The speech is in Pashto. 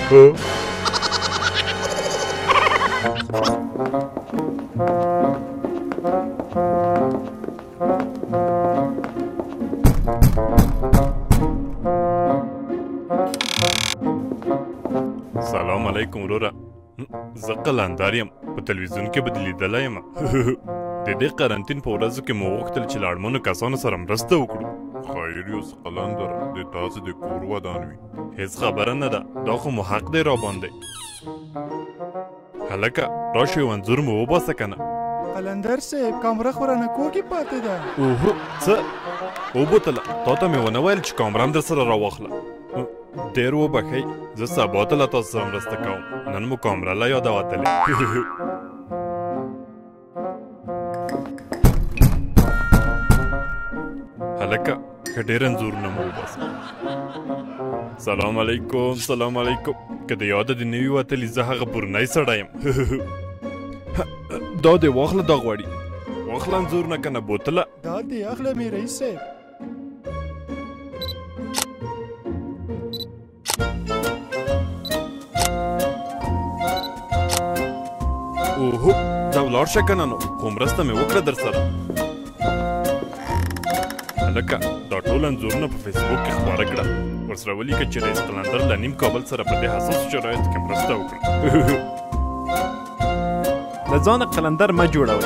سلام علیکم وروره. زه قلندر یم. په تلویزیون کې به دې لیدلی یم. د دې قرنطین په ورځو کې مو غوښتل چې له اړمنو کسانو سره مرسته وکړو. خیر یوس قلندر د تاسې د کور ودان وي. هیڅ خبره نه ده، دا خو مو حق دی راباندې. هلکه راشئ یو انځور مو وباسه که نه. قلندر صاحب کامره خو رانه کوږې پاتې ده. اوهو څه وبوتله، تا ته مې ونه ویل چې کامره هم در سره راواخله. ډېر وبښئ، زه سبا ته له تاسو سره مرسته کوم. نن مو کامره له یاده وتلې. هلکه ښه ډېر انځورونه مو وباسه. سلام علیکم. سلام علیکم. که د یاده دې نه وي وتلي زه هغه پورنی سړی یم. دا دې واخله، دا غواړي. واخله انځورونه که نه بوتله. دا دې اخله مې رئیس صاحب. اوهو ځه ولاړ شه که نه نو، خو مرسته مې وکړه در سره. هلکه دا ټول انځورونه په فیسبوک کې خپاره کړه. ورسره ولیکه چې رئیس قلندر له نیم کابل سره په دې حساسو شرایطو کې مرسته وکړه. له ځانه قلندر مه جوړوئ.